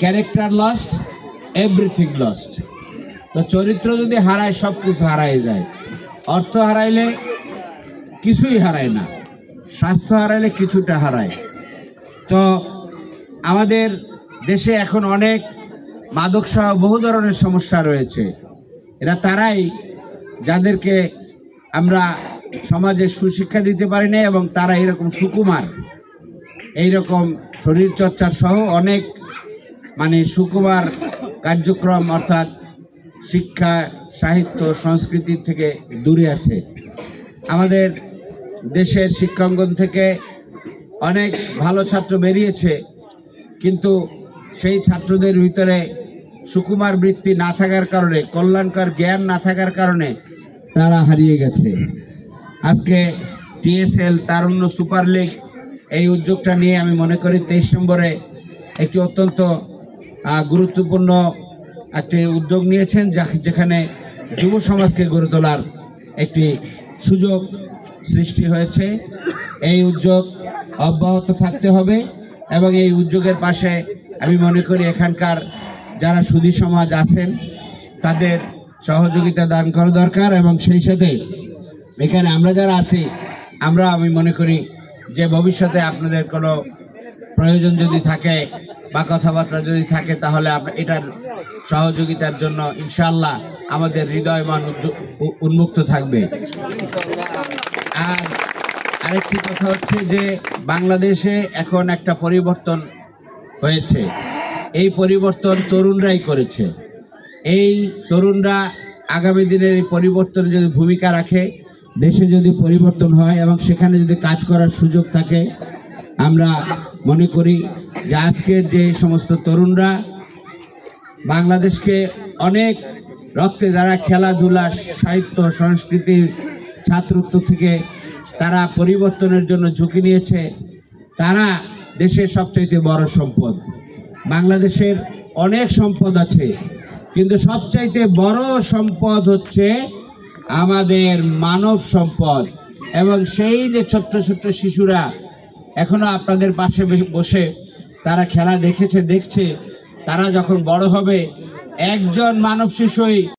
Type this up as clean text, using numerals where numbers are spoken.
Character lost, everything lost. তো চরিত্র যদি হারায় সব কিছু হারায় যায়। অর্থ হারাইলে কিছুই হারায় না, স্বাস্থ্য হারাইলে কিছুটা হারায়। তো আমাদের দেশে এখন অনেক মাদক সহ বহু ধরনের সমস্যা রয়েছে। এরা তারাই যাদেরকে আমরা সমাজে সুশিক্ষা দিতে পারি না, এবং তারা এরকম সুকুমার, এইরকম শরীর চর্চার সহ অনেক সুকুমার কার্যক্রম অর্থাৎ শিক্ষা, সাহিত্য, সংস্কৃতির থেকে দূরে আছে। আমাদের দেশের শিক্ষাঙ্গন থেকে অনেক ভালো ছাত্র বেরিয়েছে, কিন্তু সেই ছাত্রদের ভিতরে সুকুমার বৃত্তি না থাকার কারণে, কল্যাণকর জ্ঞান না থাকার কারণে তারা হারিয়ে গেছে। আজকে টিএসএল তারুণ্য সুপার লিগ এই উদ্যোগটা নিয়ে আমি মনে করি 23 নম্বরে একটি অত্যন্ত গুরুত্বপূর্ণ একটি উদ্যোগ নিয়েছেন, যেখানে যুব সমাজকে গড়ে তোলার একটি সুযোগ সৃষ্টি হয়েছে। এই উদ্যোগ অব্যাহত থাকতে হবে, এবং এই উদ্যোগের পাশে আমি মনে করি এখানকার যারা সুধী সমাজ আছেন তাদের সহযোগিতা দান করা দরকার, এবং সেই সাথে এখানে আমরা যারা আছি আমরা আমি মনে করি যে ভবিষ্যতে আপনাদের কোনো প্রয়োজন যদি থাকে বা কথাবার্তা যদি থাকে, তাহলে এটার সহযোগিতার জন্য ইনশাআল্লাহ আমাদের হৃদয় মান উন্মুক্ত থাকবে। আর আরেকটি কথা হচ্ছে যে বাংলাদেশে এখন একটা পরিবর্তন হয়েছে। এই পরিবর্তন তরুণরাই করেছে। এই তরুণরা আগামী দিনের এই পরিবর্তনে যদি ভূমিকা রাখে, দেশে যদি পরিবর্তন হয় এবং সেখানে যদি কাজ করার সুযোগ থাকে, আমরা মনে করি যে আজকের যে সমস্ত তরুণরা বাংলাদেশকে অনেক রক্তে দ্বারা খেলাধুলা, সাহিত্য, সংস্কৃতির, ছাত্রত্ব থেকে তারা পরিবর্তনের জন্য ঝুঁকি নিয়েছে, তারা দেশের সবচাইতে বড় সম্পদ। বাংলাদেশের অনেক সম্পদ আছে, কিন্তু সবচাইতে বড় সম্পদ হচ্ছে আমাদের মানব সম্পদ। এবং সেই যে ছোট্ট ছোট্ট শিশুরা এখনো আপনাদের পাশে বসে তারা খেলা দেখছে, তারা যখন বড় হবে একজন মানব শিশুই